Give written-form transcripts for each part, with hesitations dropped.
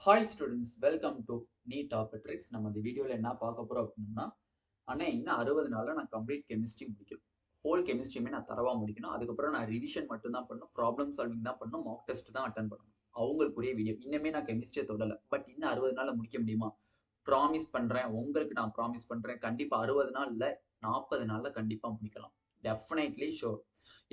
Hi students, welcome to NEET topics. நம்ம இந்த வீடியோவில் என்ன பார்க்க போகிறோம் அப்படின்னா, ஆனால் இன்னும் 60 நாளில் நான் கம்ப்ளீட் கெமிஸ்ட்ரி முடிக்கணும். ஹோல் கெமிஸ்ட்ரியுமே நான் தரவா முடிக்கணும். அதுக்கப்புறம் நான் ரிவிஷன் மட்டும் தான் பண்ணணும், ப்ராப்ளம் சால்விங் தான் பண்ணணும், மாக் டெஸ்ட் தான் அட்டன் பண்ணணும். அவங்களுக்குரிய வீடியோ இன்னுமே நான் கெமிஸ்ட்ரியை தொடலை. பட் இன்னும் 60 நாளில் முடிக்க முடியுமா? ப்ராமிஸ் பண்ணுறேன், உங்களுக்கு நான் ப்ராமிஸ் பண்ணுறேன். கண்டிப்பாக 60 நாளில் 40 நாளில் கண்டிப்பாக முடிக்கலாம். Definitely sure.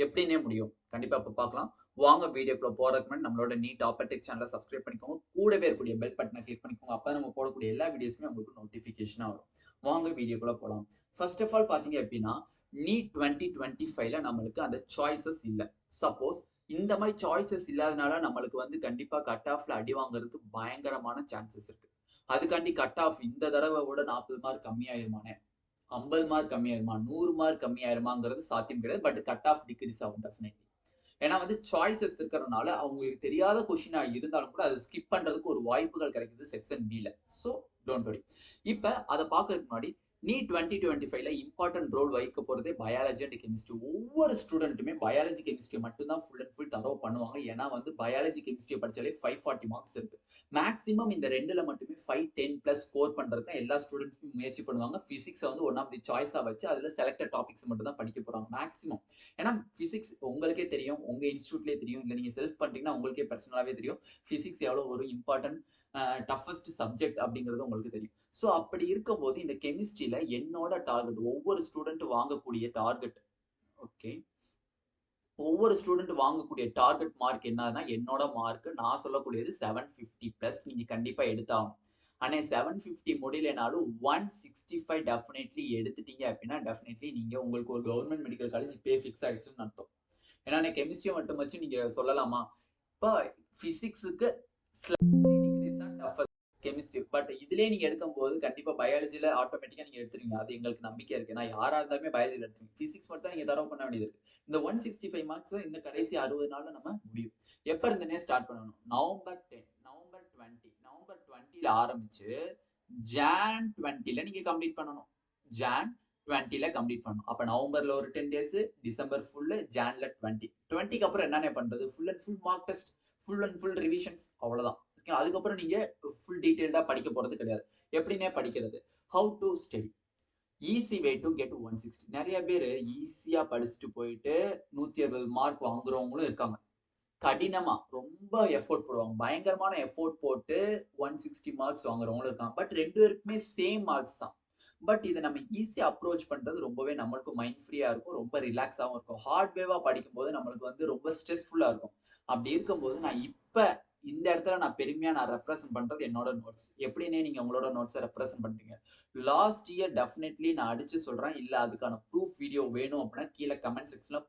எப்படின்னே முடியும், கண்டிப்பாக இப்போ பார்க்கலாம். வாங்க வீடியோக்குள்ள போறதுக்கு முன்னாடி நம்மளோட நீட் டாபிக் சேனலை சப்ஸ்கிரைப் பண்ணிக்கோங்க. கூடவே இருக்கக்கூடிய பெல் பட்டனை கிளிக் பண்ணிக்கோங்க. அப்போ நம்ம போடக்கூடிய எல்லா வீடியோஸுமே உங்களுக்கு நோட்டிஃபிகேஷனாக வரும். வாங்க வீடியோக்குள்ள போகலாம். ஃபர்ஸ்ட் ஆஃப் ஆல் பார்த்தீங்க அப்படின்னா, நீட் 2025ல நம்மளுக்கு அந்த சாய்ஸஸ் இல்லை. சப்போஸ் இந்த மாதிரி சாய்ஸஸ் இல்லாதனால நம்மளுக்கு வந்து கண்டிப்பா கட் ஆஃப்ல அடி வாங்குறதுக்கு பயங்கரமான சான்சஸ் இருக்கு. அதுக்காண்டி கட் ஆஃப் இந்த தடவை விட 40 மார்க் கம்மியாயிருமானே, 50 மார்க் கம்மியாயிருமா, 100 மார்க் கம்மியாயிருமாங்கிறது சாத்தியம் கிடையாது. பட் கட் ஆஃப் டிக்ரீஸ் ஆகும் டெஃபினெட்லி. ஏன்னா வந்து சாய்ஸஸ் இருக்கிறதுனால அவங்களுக்கு தெரியாத கொஸ்டினா இருந்தாலும் கூட அதை ஸ்கிப் பண்றதுக்கு ஒரு வாய்ப்புகள் கிடைக்குது செக்ஷன் பில. So don't worry. இப்ப அதை பார்க்கறதுக்கு முன்னாடி நீட் 2025ல இம்பார்ட்டன்ட் ரோல் வகிக்க போறதே பயாலஜி அண்ட் கெமிஸ்ட்ரி. ஒவ்வொரு ஸ்டூடெண்ட்டுமே பயாலஜி கெமிஸ்ட்ரி மட்டும் தான் ஃபுல் அண்ட் ஃபுல் தரவு பண்ணுவாங்க. ஏன்னா வந்து பயாலஜி கெமிஸ்ட்ரி படிச்சாலே 540 மார்க்ஸ் இருக்கு. மேக்ஸிமம் இந்த ரெண்டுல மட்டுமே 510+ ஸ்கோர் பண்றதுக்கு எல்லா ஸ்டூடெண்ட்ஸுமே முயற்சி பண்ணுவாங்க. பிசிக்ஸ் வந்து ஒன் ஆஃப் தி சாய்ஸா வச்சு அதுல செலக்டட் டாபிக்ஸ் மட்டும் தான் படிக்க போறாங்க மேக்ஸிமம். ஏன்னா பிசிக்ஸ் உங்களுக்கே தெரியும், உங்க இன்ஸ்டியூட்லேயே தெரியும், இல்லை நீங்க செல்ஃப் பண்றீங்கன்னா உங்களுக்கே பர்சனலாவே தெரியும் பிசிக்ஸ் எவ்வளவு ஒரு இம்பார்ட்டன்ட் டஃபஸ்ட் சப்ஜெக்ட் அப்படிங்கிறது உங்களுக்கு தெரியும். ஸோ அப்படி இருக்கும்போது இந்த கெமிஸ்ட்ரியில என்னோட டார்கெட், ஒவ்வொரு ஸ்டூடெண்ட் வாங்கக்கூடிய டார்கெட், ஓகே, ஒவ்வொரு ஸ்டூடெண்ட் வாங்கக்கூடிய டார்கெட் மார்க் என்னன்னா, என்னோட மார்க் நான் சொல்லக்கூடியது 750+ நீங்க கண்டிப்பா எடுத்தாகணும். ஆனா 750 முடியலனாலும் 165 டெஃபினெட்லி எடுத்துட்டீங்க அப்படின்னா டெஃபினெட்லி நீங்க உங்களுக்கு ஒரு கவர்மெண்ட் மெடிக்கல் காலேஜ் பே ஃபிக்ஸ் ஆயிடுச்சுன்னு அர்த்தம். ஏன்னா கெமிஸ்ட்ரி மட்டும் வச்சு நீங்க சொல்லலாமா? இப்போ பிசிக்ஸுக்கு கெமிஸ்ட்ரி, பட் இதுலயே நீங்க எடுக்கும்போது கண்டிப்பா பயாலஜில ஆட்டோமேட்டிக்கா நீங்க எடுத்துருவீங்க. அது எங்களுக்கு நம்பிக்கை இருக்கு. நான் யாரா இருந்தாலுமே பயாலஜில எடுத்துருவீங்க. பிசிக்ஸ் மட்டும் தான் நீங்க தரவு பண்ண வேண்டியது இருக்கு. இந்த 165 மார்க்ஸ் இந்த கடைசி 60 நாள்ல நம்ம முடியும். எப்ப இருந்துனே ஸ்டார்ட் பண்ணணும்? நவம்பர் 10, நவம்பர் 20, நவம்பர் 20ல ஆரம்பிச்சு ஜான் 20ல நீங்க கம்ப்ளீட் பண்ணணும். ஜான் 20ல கம்ப்ளீட் பண்ணணும். அப்ப நவம்பர்ல ஒரு 10 டேஸ், டிசம்பர் ஃபுல், ஜான்ல 20. 20க்கு அப்புறம் என்னென்ன பண்றது? Full and full mark test, full and full revisions, அவ்வளவுதான். அதுக்கப்புறம் நீங்க ஃபுல் டீடைல்டா படிக்க போறது கிடையாது. எப்படின்னே படிக்கிறது? How to study easy way to get 160. நிறைய பேர் ஈஸியா படிச்சுட்டு போயிட்டு 160 மார்க் வாங்குறவங்களும் இருக்காங்க. கடினமா ரொம்ப எஃபோர்ட் போடுவாங்க, பயங்கரமான எஃபோர்ட் போட்டு 160 மார்க்ஸ் வாங்குறவங்களும் இருக்காங்க. பட் ரெண்டு பேருக்குமே சேம் மார்க்ஸ் தான். பட் இதை நம்ம ஈஸியா அப்ரோச் பண்றது ரொம்பவே நம்மளுக்கு மைண்ட் ஃப்ரீயா இருக்கும், ரொம்ப ரிலாக்ஸாகவும் இருக்கும். ஹார்ட் வேவா படிக்கும்போது நம்மளுக்கு வந்து ரொம்ப ஸ்ட்ரெஸ்ஃபுல்லா இருக்கும். அப்படி இருக்கும்போது நான் இப்ப இந்த இடத்துல நான் பெருமையா நான் ரெப்ரசென்ட் பண்றது என்னோட நோட்ஸ். எப்படின்னே நீங்க உங்களோட நோட்ஸை ரெப்ரசென்ட் பண்றீங்க? லாஸ்ட் இயர் டெஃபினெட்லி நான் அடிச்சு சொல்றேன். இல்ல அதுக்கான ப்ரூஃப் வீடியோ வேணும் அப்படின்னா கீழே கமெண்ட் செக்ஷன்ல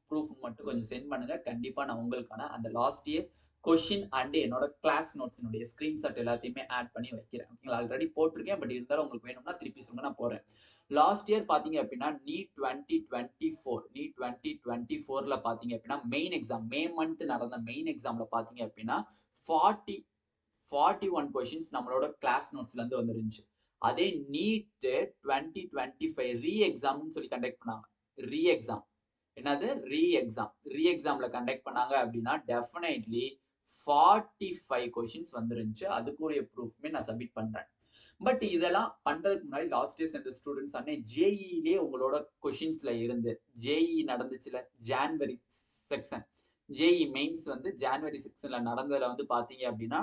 ப்ரூஃப் மட்டும் கொஞ்சம் சென்ட் பண்ணுங்க. கண்டிப்பா நான் உங்களுக்கான அந்த லாஸ்ட் இயர் கொஷின் அண்ட் என்னோட கிளாஸ் நோட்ஸினுடைய ஸ்கிரீன்ஷாட் எல்லாத்தையுமே ஆட் பண்ணி வைக்கிறேன். ஓகேங்களா? ஆல்ரெடி போட்டிருக்கேன். பட் இருந்தாலும் உங்களுக்கு வேணும்னா திருப்பி சொல்லுங்க, நான் போறேன். லாஸ்ட் இயர் பாத்தீங்க அப்படின்னா நீட் 2024ல பாத்தீங்க அப்படின்னா மெயின் எக்ஸாம், மே மந்த் நடந்த மெயின் எக்ஸாம்ல பாத்தீங்க அப்படின்னா 41 கொஸ்டின்ஸ் நம்மளோட கிளாஸ் நோட்ஸ்ல இருந்து வந்துருந்துச்சு. அதே நீட் 2025 ரீ எக்ஸாம்னு சொல்லி கண்டக்ட் பண்ணாங்க. ரீ எக்ஸாம், என்னது ரீ எக்ஸாம்ல கண்டக்ட் பண்ணாங்க அப்படின்னா டெஃபினெட்லி 45 கொஸ்டின்ஸ் வந்துருந்துச்சு. அதுக்குரிய ப்ரூஃப்மே நான் சப்மிட் பண்றேன். பட் இதெல்லாம் பண்றதுக்கு முன்னாடி லாஸ்ட் இயர் சேர்ந்த ஸ்டூடெண்ட்ஸ் அண்ணே ஜேஇலே உங்களோட கொஷின்ஸ்ல இருந்து, ஜேஇ நடந்துச்சுல ஜான்வரி செக்ஷன், ஜேஇ மெயின்ஸ் வந்து ஜான்வரி செக்ஷன்ல நடந்ததுல வந்து பாத்தீங்க அப்படின்னா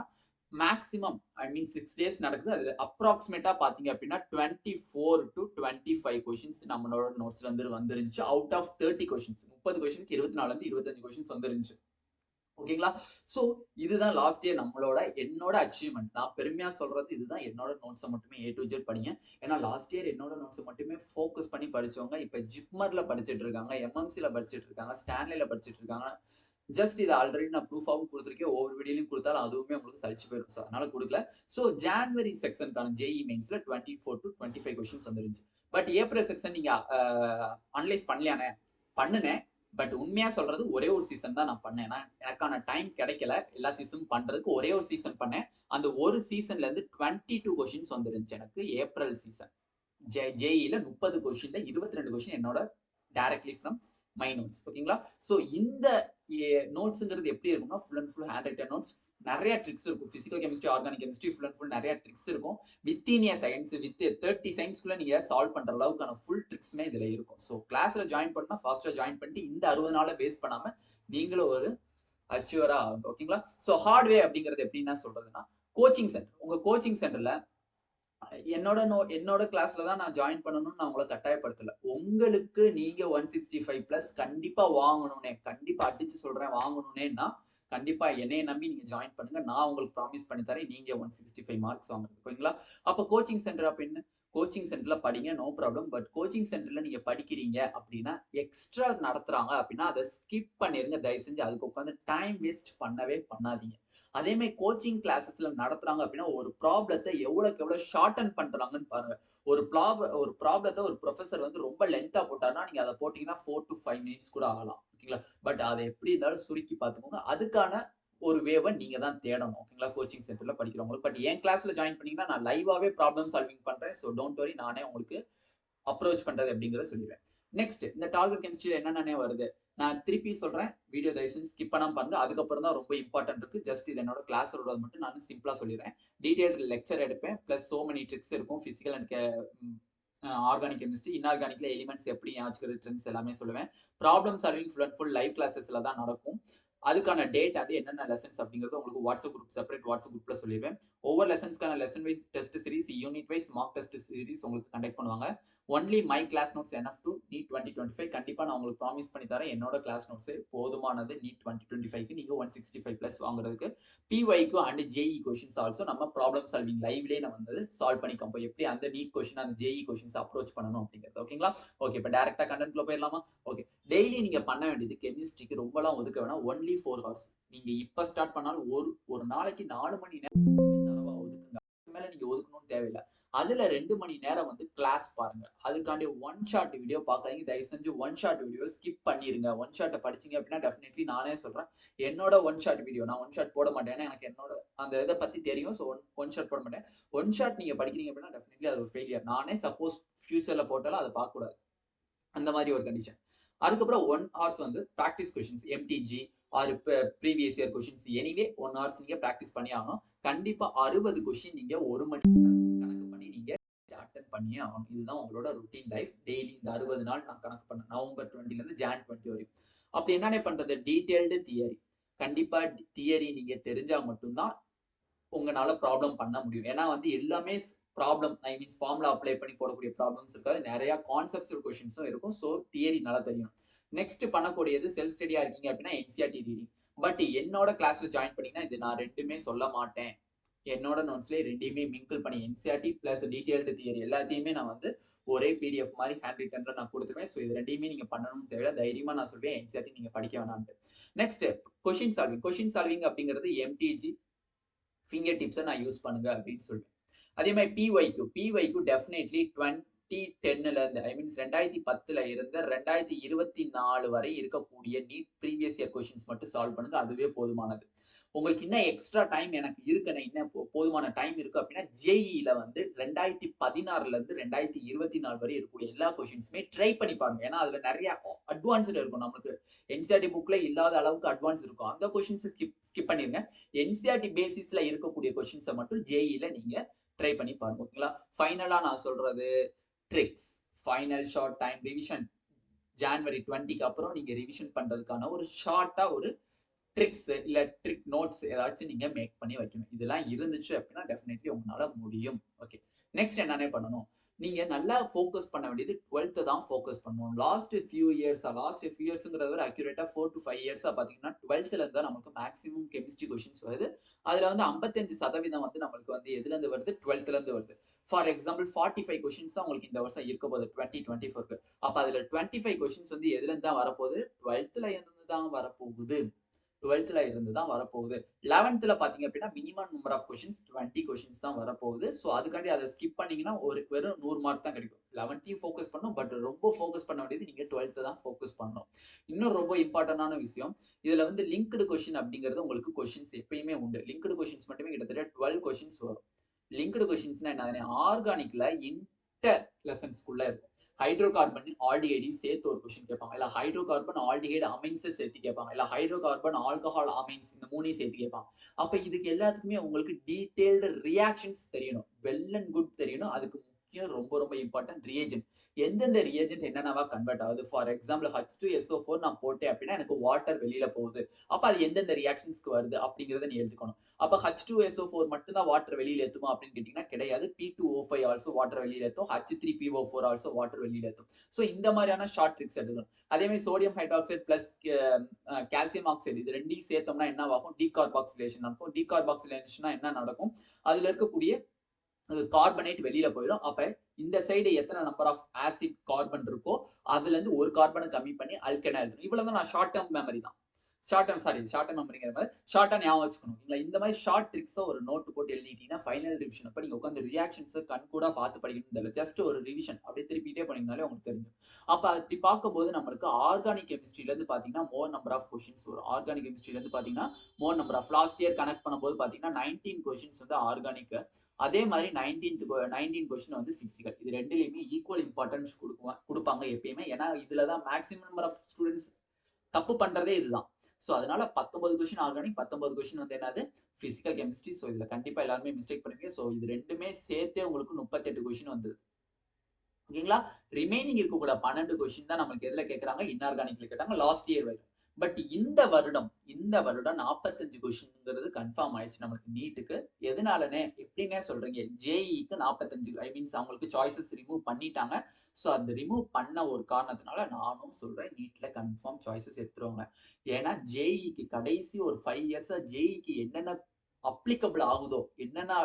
மேக்ஸிமம் 6 டேஸ் நடக்குது. அதுல அப்ராக்சிமேட்டா பாத்தீங்க அப்படின்னா 24 to 25 கொஸ்டின்ஸ் நம்மளோட நோட்ஸ்ல இருந்து வந்துருந்துச்சு. அவுட் ஆஃப் 30 கொஸ்டின்ஸ், 30 கொஸ்டினுக்கு 24 இருந்து 25 கொஸ்டின்ஸ் வந்துருந்துச்சு. ஓகேங்களா? சோ இதுதான் லாஸ்ட் இயர் என்னோட அச்சீவ்மெண்ட். நான் பெருமையா சொல்றது இதுதான். என்னோட நோட்ஸை மட்டுமே A to Z படிங்க. ஏன்னா லாஸ்ட் இயர் என்னோட நோட்ஸை மட்டுமே ஃபோக்கஸ் பண்ணி படிச்சவங்க இப்ப ஜிப்மர்ல படிச்சுட்டு இருக்காங்க, எம்எம்சில படிச்சுட்டு இருக்காங்க, ஸ்டான்லில படிச்சுட்டு இருக்காங்க. ஜஸ்ட் இது ஆல்ரெடி நான் ப்ரூஃபாவும் கொடுத்துருக்கேன். ஒவ்வொரு வீடியோலையும் கொடுத்தாலும் அதுவுமே உங்களுக்கு சலிச்சு போயிடும். ஸோ அதனால கொடுக்கல. ஸோ ஜான்வரி செக்ஷனுக்கான ஜேஇ மெயின்ஸ்ல 24 to 25 கொஸ்டின்ஸ் வந்துருந்துச்சு. பட் ஏப்ரல் செக்ஷன் நீங்க அனலைஸ் பண்ணலையானே? பண்ணுனேன். பட் உண்மையா சொல்றது ஒரே ஒரு சீசன் தான் நான் பண்ணேன். எனக்கான டைம் கிடைக்கல எல்லா சீசனும் பண்றதுக்கு. ஒரே ஒரு சீசன் பண்ணேன். அந்த ஒரு சீசன்ல இருந்து 22 கொஸ்டின்ஸ் வந்துருந்துச்சு எனக்கு ஏப்ரல் சீசன். ஜேஇல 30 கொஸ்டின்ல 22 கொஸ்டின் என்னோட டைரக்ட்லி ஃப்ரம் மை நோட்ஸ். ஓகேங்களா? ஸோ இந்த நோட்ஸ்ங்கிறது எப்படி இருக்கும்னா full and full hand righted notes. நிறைய ட்ரிக்ஸ் இருக்கும். Physical chemistry, organic chemistry full and full நிறைய ட்ரிக்ஸ் இருக்கும். வித்தின் ஏ செகண்ட்ஸ், வித் 30 செகண்ட்ஸ்க்குள்ள நீங்க சால்வ் பண்ற அளவுக்கான ஃபுல் ட்ரிக்ஸுமே இதுல இருக்கும். ஸோ கிளாஸ்ல ஜாயின் பண்ணா ஃபாஸ்டா ஜாயின் பண்ணிட்டு இந்த 60 நாளை வேஸ்ட் பண்ணாம நீங்களும் ஒரு அச்சீவரா ஆகும். ஓகேங்களா? ஸோ ஹார்ட்வே அப்படிங்கிறது எப்படின்னா சொல்றதுன்னா, கோச்சிங் சென்டர். உங்க கோச்சிங் சென்டர்ல என்னோட கிளாஸ்ல தான் நான் ஜாயின் பண்ணணும்னு நான் உங்களை கட்டாயப்படுத்தல. உங்களுக்கு நீங்க 165 பிளஸ் கண்டிப்பா வாங்கணும்னே, கண்டிப்பா அடிச்சு சொல்றேன் வாங்கணும்னேன்னா, கண்டிப்பா என்னைய நம்பி நீங்க ஜாயின் பண்ணுங்க. நான் உங்களுக்கு ப்ராமிஸ் பண்ணி தரேன். நீங்க 165 மார்க்ஸ் வாங்குறது. ஓகேங்களா? அப்ப கோச்சிங் சென்டர் அப்ப என்ன? கோச்சிங் சென்டர்ல படிங்க, நோ ப்ராப்ளம். பட் கோச்சிங் சென்டர்ல நீங்க படிக்கிறீங்க அப்படின்னா, எக்ஸ்ட்ரா நடத்துறாங்க அப்படின்னா அதை ஸ்கிப் பண்ணிருங்க. தயவு செஞ்சு அதுக்கு உட்காந்து டைம் வேஸ்ட் பண்ணவே பண்ணாதீங்க. அதே மாதிரி கோச்சிங் கிளாஸஸ்ல நடத்துறாங்க அப்படின்னா ஒரு ப்ராப்ளத்தை எவ்வளவுக்கு எவ்வளவு ஷார்டன் பண்றாங்கன்னு பாருங்க. ஒரு ப்ராப்ளத்தை ஒரு ப்ரொஃபசர் வந்து ரொம்ப லென்த்தா போட்டாருன்னா நீங்க அதை போட்டீங்கன்னா 4 to 5 மினிட்ஸ் கூட ஆகலாம். ஓகேங்களா? பட் அதை எப்படி இருந்தாலும் சுருக்கி பார்த்துக்கோங்க. அதுக்கான ஒரு வேவை நீங்க தான் தேடணும். ஓகேங்களா? கோச்சிங் சென்டர்ல படிக்கிறவங்களுக்கு. பட் என் கிளாஸ்ல ஜாயின் பண்ணீங்கன்னா நான் லைவாவே ப்ராப்ளம் சால்விங் பண்றேன். ஸோ டோன்ட் வரி, நானே உங்களுக்கு அப்ரோச் பண்றது அப்படிங்கறத சொல்லிடுவேன். நெக்ஸ்ட், இந்த டார்கெட் கெமிஸ்ட்ரியில என்னென்ன வருது நான் திருப்பி சொல்றேன். வீடியோ தயவு செஞ்சு ஸ்கிப் பண்ணாம பாருங்க. அதுக்கப்புறம் தான் ரொம்ப இம்பார்ட்டன்ட் இருக்கு. ஜஸ்ட் இது என்னோட கிளாஸோட மட்டும் நான் சிம்பிளா சொல்லிடுறேன். டீடைல் லெக்சர் எடுப்பேன். பிளஸ் சோ மெனி ட்ரிக்ஸ் இருக்கும். பிசிக்கல் அண்ட் ஆர்கானிக் கெமிஸ்ட்ரி, இன்ஆர்கானிக்ல எலிமெண்ட்ஸ் எப்படி ஞாபகம் ட்ரிக்ஸ் எல்லாமே சொல்லுவேன். Problem solving full and full live கிளாஸஸ்ல தான் நடக்கும். அதுக்கான டேட் அது என்னென்ன லெசன்ஸ் அப்படிங்கிறது உங்களுக்கு வாட்ஸ்அப் குரூப், செப்பரேட் வாட்ஸ்அப் குரூப்ல சொல்லிடுவேன். ஒவ்வொரு லெசன்ஸ்க்கான lesson wise test series, unit wise mark test series உங்களுக்கு கண்டக்ட் பண்ணுவாங்க. Only my class notes enough to NEET 2025. கண்டிப்பா நான் உங்களுக்கு ப்ராமிஸ் பண்ணி தரேன். என்னோட கிளாஸ் நோட்ஸ் போதுமானது நீட் 2025க்கு நீங்க 165 பிளஸ் வாங்குறதுக்கு. பிஒய்க்கு அண்ட் ஜேஇ கொஸ்டின்ஸ் ஆல்சோ நம்ம ப்ராப்ளம் சால்விங் லைவ்லேயே நம்ம வந்து சால்வ் பண்ணி காம்போ எப்படி அந்த நீட் கொஸ்டின் அந்த ஜேஇ கொஸ்டின்ஸ் அப்ரோச் பண்ணணும் அப்படிங்கிறது. ஓகேங்களா? ஓகே, இப்போ டைரக்டா கண்டென்ட்ல போயிடலாமா? ஓகே, டெய்லி நீங்க பண்ண வேண்டியது கெமிஸ்ட்ரிக்கு ரொம்பலாம் ஒதுக்க வேணாம். Only 4 hours. நீங்க இப்ப ஸ்டார்ட் பண்ணாலும் ஒரு நாளைக்கு 4 மணி நேரம் தரவா ஒதுக்குங்க. மேல நீங்க ஒதுக்கணும்னு தேவையில்லை. அதுல 2 மணி நேரம் வந்து கிளாஸ் பாருங்க. அதுக்காண்டி ஒன் ஷாட் வீடியோ பார்க்காதீங்க. தயவு செஞ்சு ஒன் ஷாட் வீடியோ ஸ்கிப் பண்ணிருங்க. ஒன் ஷாட்டை படிச்சீங்க அப்படின்னா டெஃபினெட்லி நானே சொல்றேன், என்னோட ஒன் ஷாட் வீடியோ நான் ஒன் ஷாட் போட மாட்டேன். எனக்கு என்னோட அந்த இதை பத்தி தெரியும். ஸோ ஒன் ஷாட் போட மாட்டேன். ஒன் ஷாட் நீங்க படிக்கிறீங்க அப்படின்னா டெஃபினெட்லி அது ஒரு ஃபெயிலியர். நானே சப்போஸ் ஃபியூச்சர்ல போட்டாலும் அதை பார்க்க கூடாது. அந்த மாதிரி ஒரு கண்டிஷன். அதுக்கப்புறம் 1 ஹவர்ஸ் வந்து practice questions, MTG or previous year questions, anyway 1 hours நீங்க ப்ராக்டிஸ் பண்ணி ஆகணும். கண்டிப்பா 60 கொஸ்டின் நீங்க 1 மணி கணக்கு பண்ணி நீங்க அட்டென்ட் பண்ணியே ஆகணும். இதுதான் உங்களோட ருட்டீன் லைஃப். டெய்லி இந்த 60 நாள் நான் கணக்கு பண்ணேன். நவம்பர் 20ல இருந்து ஜான் 20 வரைக்கும். அப்படி என்னென்ன பண்றது? Detailed theory. கண்டிப்பா தியரி நீங்க தெரிஞ்சா மட்டும்தான் உங்களால ப்ராப்ளம் பண்ண முடியும். ஏன்னா வந்து எல்லாமே problem, I means formula apply பண்ணி போடக்கூடிய ப்ராப்ளம்ஸ் இருக்காது. நிறைய கான்செப்ட்ஸ் கொஸ்டின்ஸும் இருக்கும். ஸோ தியரி நல்லா தெரியும். நெக்ஸ்ட் பண்ணக்கூடியது செல்ஃப் ஸ்டடியா இருக்கீங்க அப்படின்னா என்சிஆர்டி ரீடிங். பட் என்னோட கிளாஸ்ல ஜாயின் பண்ணீங்கன்னா இது நான் ரெண்டுமே சொல்ல மாட்டேன். என்னோட நோட்ஸ்ல ரெண்டையுமே மிங்கிள் பண்ணி என்சிஆர்டி பிளஸ் டீடைல்டு தியரி எல்லாத்தையுமே நான் வந்து ஒரே பிடிஎஃப் மாதிரி ஹேண்ட் ரிட்டன்ல நான் கொடுத்துருவேன். ஸோ இது ரெண்டையுமே நீங்க பண்ணணும்னு தேவை. தைரியமா நான் சொல்வேன் என்சிஆர்டி நீங்க படிக்க வேணாம்ட்டு. Next, question solving. Question solving அப்படிங்கிறது எம்டிஜி ஃபிங்கர் டிப்ஸை நான் யூஸ் பண்ணுங்க அப்படின்னு சொல்லுவேன். அதே மாதிரி பிஒய்க்கு டெஃபினெட்லி 2010ல இருந்து, ஐ மீன்ஸ் 2010ல இருந்து 2024 வரை இருக்கக்கூடிய நீட் ப்ரீவியஸ் இயர் கொஸ்டின்ஸ் மட்டும் சால்வ் பண்ணுங்க. அதுவே போதுமானது. உங்களுக்கு இன்னும் எக்ஸ்ட்ரா டைம் எனக்கு இருக்குன்னு, இன்னும் போதுமான டைம் இருக்கு அப்படின்னா ஜேஇல வந்து 2016ல இருந்து 2024 வரை இருக்கக்கூடிய எல்லா கொஸ்டின்ஸுமே ட்ரை பண்ணி பாருங்க. ஏன்னா அதுல நிறைய அட்வான்ஸ்டு இருக்கும். நமக்கு என்சிஆர்டி புக்ல இல்லாத அளவுக்கு அட்வான்ஸ் இருக்கும். அந்த கொஸ்டின்ஸ் ஸ்கிப் பண்ணிருங்க. என்சிஆர்டி பேசிஸ்ல இருக்கக்கூடிய கொஸ்டின்ஸை மட்டும் ஜேஇல நீங்க ட்ரை பண்ணி பாருங்க. ஓகேங்களா? ஃபைனலா நான் சொல்றது tricks. Final short time revision January 20க்கு அப்புறம் நீங்க ரிவிஷன் பண்றதுக்கான ஒரு ஷார்ட்டா ஒரு ட்ரிக்ஸ் இல்ல ட்ரிக் நோட்ஸ் ஏதாச்சும் நீங்க மேக் பண்ணி வைக்கணும். இதெல்லாம் இருந்துச்சு அப்படின்னா டெஃபினெட்லி உங்களால முடியும். ஓகே, நெக்ஸ்ட் என்னென்ன பண்ணணும்? நீங்க நல்லா ஃபோக்கஸ் பண்ண வேண்டியது 12th தான் ஃபோக்கஸ் பண்ணணும். லாஸ்ட் ஃபியூ இயர்ஸ்ங்கிறத விட அக்யூரேட்டா 4 to 5 இயர்ஸா பாத்தீங்கன்னா 12th இருந்தா நமக்கு மேக்ஸிமம் கெமிஸ்ட்ரி கொஸ்டின்ஸ் வருது. அதுல வந்து 55% வந்து நம்மளுக்கு வந்து எதுல இருந்து வருது? 12th இருந்து வருது. ஃபார் எக்ஸாம்பிள் 45 கொஸ்டின்ஸ் தான் உங்களுக்கு இந்த வருஷம் இருக்க போகுது 2024க்கு. அப்ப அதுல 25 கொஸ்டின்ஸ் வந்து எதுல இருந்து தான் வரப்போகுது? 12th இருந்து தான் வரப்போகுது. 12th இருந்து தான் வரப்போகுது. 11th பாத்தீங்க அப்படின்னா minimum number of questions 20 questions தான் வரப்போகுது. ஸோ அதுக்காண்டி அதை ஸ்கிப் பண்ணீங்கன்னா வெறும் 100 மார்க் தான் கிடைக்கும். 11th ஃபோக்கஸ் பண்ணும். பட் ரொம்ப ஃபோக்கஸ் பண்ண வேண்டியது நீங்க 12th தான் ஃபோக்கஸ் பண்ணணும். இன்னும் ரொம்ப இம்பார்ட்டன்டான விஷயம், இதுல வந்து லிங்க்டு கொஸ்டின் அப்படிங்கிறது உங்களுக்கு கொஸ்டின்ஸ் எப்பயுமே உண்டு. லிங்க்டு கொஸ்டின்ஸ் மட்டுமே கிட்டத்தட்ட 12 கொஸ்டின்ஸ் வரும். லிங்க்டு கொஸ்டின்ஸ்னா என்ன? ஆர்கானிக்ல மற்ற லெசன்ஸ்குள்ள இருக்கும். ஹைட்ரோ கார்பன் ஆல்டிஹைடையும் சேர்த்து ஒரு கொஸ்டின் கேட்பாங்க, இல்ல ஹைட்ரோ கார்பன் ஆல்டிஹைடு அமைன்ஸ் சேர்த்து கேட்பாங்க, இல்ல ஹைட்ரோ கார்பன் ஆல்கஹால் அமைன்ஸ் இந்த மூணையும் சேர்த்து கேட்பாங்க. அப்ப இதுக்கு எல்லாத்துக்குமே உங்களுக்கு டீடைல்டு ரியாக்ஷன்ஸ் தெரியணும், வெல் அண்ட் குட் தெரியணும். அதுக்கு முக்கியம் ரொம்ப ரொம்ப இம்பார்ட்டன்ட் ரியேஜென்ட். எந்தெந்த ரியேஜென்ட் என்னென்னவா கன்வெர்ட் ஆகுது. ஃபார் எக்ஸாம்பிள் H2SO4 நான் போட்டேன் அப்படின்னா எனக்கு வாட்டர் வெளியில போகுது. அப்ப அது எந்தெந்த ரியாக்ஷன்ஸ்க்கு வருது அப்படிங்கறத நீ எழுதிக்கணும். அப்ப H2SO4 மட்டும் தான் வாட்டர் வெளியில ஏத்துமா அப்படின்னு கேட்டீங்கன்னா கிடையாது. P2O5 ஆல்சோ வாட்டர் வெளியில ஏத்தும். H3PO4 ஆல்சோ வாட்டர் வெளியில ஏத்தும். சோ இந்த மாதிரியான ஷார்ட் ட்ரிக்ஸ் எடுக்கணும். அதே மாதிரி sodium hydroxide plus calcium oxide இது ரெண்டையும் சேர்த்தோம்னா என்ன ஆகும்? டீகார்பாக்சிலேஷன் நடக்கும். டீகார்பாக்சிலேஷன்னா என்ன நடக்கும்? அதுல இருக்கக்கூடிய கார்பனேட் வெளியில போயிடும். அப்ப இந்த சைடு எத்தனை நம்பர் ஆஃப் ஆசிட் கார்பன் இருக்கோ அதுல இருந்து ஒரு கார்பனை கம்மி பண்ணி அல்கனா எழுதணும். இவ்வளவுதான் நான் ஷார்ட் டேர்ம் மெமரி தான். ஷார்ட் டேர்ம் மெமரிங்கிற மாதிரி ஷார்ட்டா ஞாபகம் வச்சுக்கணும். இந்த மாதிரி ஷார்ட் ட்ரிக்ஸை ஒரு நோட் போட்டு எழுதிட்டீங்கன்னா ஃபைனல் ரிவிஷன் அப்ப நீங்க உட்காந்து ரியாக்ஷன்ஸை கண் கூட பார்த்து படிக்கணும் இல்லை. ஜஸ்ட் ஒரு ரிவிஷன் அப்படியே திருப்பிட்டே பண்ணீங்கனாலே உங்களுக்கு தெரியும். அப்ப அப்படி பார்க்கும்போது நம்மளுக்கு ஆர்கானிக் கெமிஸ்ட்ரில இருந்து பாத்தீங்கன்னா மோர் நம்பர் ஆஃப் கொஸ்டின்ஸ் வரும். ஆர்கானிக் கெமிஸ்ட்ரில இருந்து பாத்தீங்கன்னா more number of last year connect பண்ணும்போது பாத்தீங்கன்னா 19 கொஸ்டின்ஸ் வந்து ஆர்கானிக். அதே மாதிரி 19 கொஸ்டின் வந்து பிசிக்கல். இது ரெண்டுலயுமே ஈக்குவல் இம்பார்ட்டன்ஸ் கொடுப்பாங்க எப்பயுமே. ஏன்னா இதுலதான் மேக்ஸிமம் நம்பர் ஆஃப் ஸ்டூடெண்ட்ஸ் தப்பு பண்றதே இதுதான். சோ அதனால 19 கொஸ்டின் ஆர்கானிக், 19 கொஸ்டின் வந்து என்னது பிசிக்கல் கெமிஸ்ட்ரி. சோ இதுல கண்டிப்பா எல்லாருமே மிஸ்டேக் பண்ணுவீங்க. சோ இது ரெண்டுமே சேர்த்தே உங்களுக்கு 38 கொஸ்டின் வந்து ஓகேங்களா. ரிமைனிங் இருக்கக்கூட 12 கொஸ்டின் தான் நமக்கு எதுல கேட்கறாங்க? இன்ஆர்கானிக்ல கேட்டாங்க லாஸ்ட் இயர் வரை. பட் இந்த வருடம் 45 கொஸ்டின்ங்கிறது கன்ஃபார்ம் ஆயிடுச்சு நமக்கு நீட்டுக்கு. எதனாலனே எப்படின்னே சொல்றீங்க? ஜேஇக்கு 45 ஐ மீன்ஸ் அவங்களுக்கு சாய்ஸஸ் ரிமூவ் பண்ணிட்டாங்க. சோ அந்த ரிமூவ் பண்ண ஒரு காரணத்தினால நானும் சொல்றேன் நீட்ல கன்ஃபார்ம் சாய்ஸஸ் எடுத்துருவாங்க. ஏன்னா ஜேஇக்கு கடைசி ஒரு 5 இயர்ஸா ஜேஇக்கு என்னென்ன அப்ளிகபிள் ஆகுதோ, என்னென்ன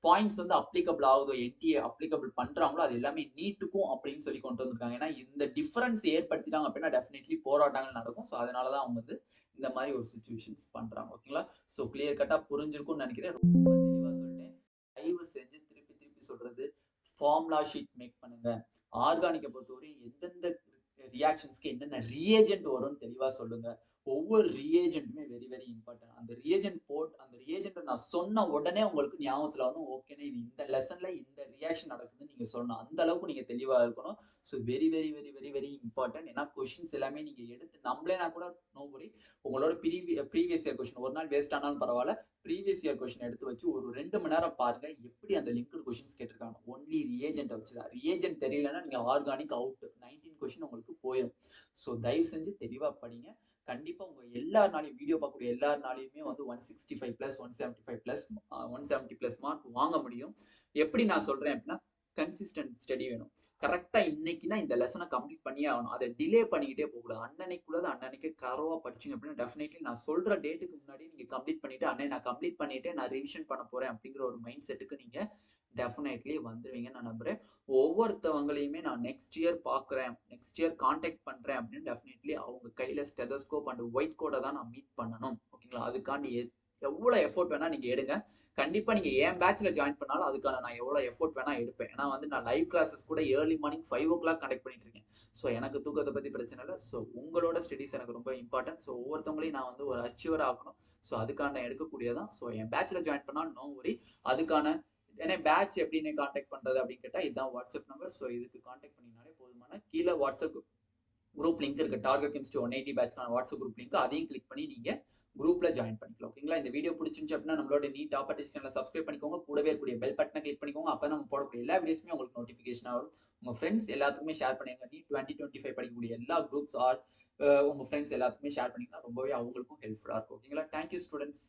பாயிண்ட்ஸ் வந்து அப்ளிகபிள் ஆகுதோ, என்டிஏ அப்ளிகபிள் பண்றாங்களோ அது எல்லாமே நீட்டுக்கும் அப்படின்னு சொல்லி கொண்டு வந்திருக்காங்க. ஏன்னா இந்த டிஃபரன்ஸ் ஏற்படுத்திட்டாங்க அப்படின்னா டெஃபினெட்லி போராட்டங்கள் நடக்கும். ஸோ அதனாலதான் அவங்க வந்து இந்த மாதிரி ஒரு சுச்சுவேஷன்ஸ் பண்றாங்க. ஓகேங்களா. ஸோ கிளியர் கட்டா புரிஞ்சிருக்கும்னு நினைக்கிறேன். ரொம்ப தெளிவா சொல்லிட்டேன். தயவு செஞ்சு திருப்பி திருப்பி சொல்றது, ஃபார்முலா ஷீட் மேக் பண்ணுங்க. ஆர்கானிக்கை பொறுத்தவரை எந்தெந்த ரியாக்ஷன்ஸ்க்கு என்னென்ன ரியேஜென்ட் வரும்னு தெளிவா சொல்லுங்க. ஒவ்வொரு ரியேஜென்ட்டுமே வெரி வெரி இம்பார்ட்டன்ட். அந்த ரியேஜென்ட் நான் சொன்ன உடனே உங்களுக்கு ஞாபகத்துல வரும். ஓகேனா இது இந்த லெசன்ல இந்த ரியாக்ஷன் நடக்குதுன்னு நீங்க சொல்லணும். அந்த அளவுக்கு நீங்க தெளிவா இருக்கணும். So very very very very very important. ஏன்னா கொஸ்டின்ஸ் எல்லாமே நீங்க எடுத்து நம்மளேனா கூட நோ வரி. உங்களோட ப்ரீவியஸ் இயர் கொஸ்டின் ஒரு நாள் வேஸ்ட் ஆனாலும் பரவாயில்ல. ப்ரீவியஸ் இயர் கொஸ்டின் எடுத்து வச்சு ஒரு 2 மணி நேரம் பாருங்க எப்படி அந்த லிங்க்டு கொஸ்டின்ஸ் கேட்டிருக்காங்க. ஒன்லி ரியேஜென்ட் வச்சுதான். ரியேஜென்ட் தெரியலன்னா நீங்க ஆர்கானிக் அவுட். 19 கொஸ்டின் உங்களுக்கு போயிடும். ஸோ தயவு செஞ்சு தெளிவா படிங்க. கண்டிப்பா உங்க எல்லாருனாலையும் வீடியோ பார்க்கக்கூடிய எல்லாருனாலையுமே வந்து 165 பிளஸ் 175 பிளஸ் 170 பிளஸ் மார்க் வாங்க முடியும். எப்படி நான் சொல்றேன் அப்படின்னா கன்சிஸ்டன்ட் ஸ்டடி வேணும். கரெக்டா இன்னைக்குன்னா இந்த லெசனை கம்ப்ளீட் பண்ணியே ஆகணும். அதை டிலே பண்ணிக்கிட்டே போகக்கூடாது. அன்னன்னைக்குள்ளது அன்னன்னைக்கு கரோவா படிச்சீங்க அப்படின்னா டெஃபினெட்லி நான் சொல்ற டேட்டுக்கு முன்னாடி நீங்க கம்ப்ளீட் பண்ணிட்டு அன்னை நான் கம்ப்ளீட் பண்ணிட்டு நான் ரிவிஷன் பண்ண போறேன் அப்படிங்கிற ஒரு மைண்ட் செட்டுக்கு நீங்க டெஃபினெட்லி வந்துருவீங்கன்னு நான் நம்புறேன். ஒவ்வொருத்தவங்களையுமே நான் நெக்ஸ்ட் இயர் பாக்குறேன், நெக்ஸ்ட் இயர் கான்டாக்ட் பண்றேன் அப்படின்னு டெஃபினெட்லி அவங்க கையில ஸ்டெதஸ்கோப் அண்ட் ஒயிட் கோடை தான் நான் மீட் பண்ணணும். ஓகேங்களா. அதுக்காண்டி எவ்வளவு எஃபோர்ட் வேணா நீங்க எடுங்க. கண்டிப்பா நீங்க என் பேட்ச்ல ஜாயின் பண்ணாலும் அதுக்கான நான் எவ்வளவு எஃபோர்ட் வேணா எடுப்பேன். ஏன்னா வந்து நான் லைவ் கிளாஸஸ் கூட ஏர்லி மார்னிங் 5 o'clock கண்டக்ட் பண்ணிட்டு இருக்கேன். ஸோ எனக்கு தூக்கத்தை பத்தி பிரச்சனை இல்லை. ஸோ உங்களோட ஸ்டடிஸ் எனக்கு ரொம்ப இம்பார்ட்டன்ட். ஸோ ஒவ்வொருத்தவங்களையும் நான் வந்து ஒரு அச்சீவர் ஆகணும். ஸோ அதுக்கான எடுக்கக்கூடியதான். ஸோ என் பேட்ச்ல ஜாயின் பண்ணாலும் நோ வரி. அதுக்கான ஏன்னா பேட்ச் எப்படின்னு கான்டாக்ட் பண்றது அப்படின்னு கேட்டா இதுதான் வாட்ஸ்அப் நம்பர். ஸோ இதுக்கு கான்டாக்ட் பண்ணினாலே போதுமான. கீழே வாட்ஸ்அப் குரூப் லிங்க் இருக்கு. டார்கெட் கெமிஸ்ட்ரி 180 பேட்ச்க்கான வாட்ஸ்அப் குரூப் லிங்க் அதையும் கிளிக் பண்ணி நீங்க குரூப்ல ஜாயின் பண்ணிக்கலாம். ஓகேங்களா. இந்த வீடியோ பிடிச்சிருந்துச்சு அப்படின்னா நம்மளோட நீட் டாப்பர் சேனலை சப்ஸ்கிரைப் பண்ணிக்கோங்க. கூடவே இருக்கக்கூடிய பெல் பட்டனை கிளிக் பண்ணிக்கோங்க. அப்ப நம்ம போடக்கூடிய எல்லா வீடியோஸுமே உங்களுக்கு நோட்டிபிகேஷன் வரும். உங்க ஃப்ரெண்ட்ஸ் எல்லாத்துக்குமே ஷேர் பண்ணுங்க. நீட் 2025 படிக்கக்கூடிய எல்லா குரூப்ஸ் ஆர் உங்க ஃப்ரெண்ட்ஸ் எல்லாத்துக்குமே ஷேர் பண்ணீங்கன்னா ரொம்பவே அவங்களுக்கும் ஹெல்ப்ஃபுல்லா இருக்கும். ஓகேங்களா. Thank you students.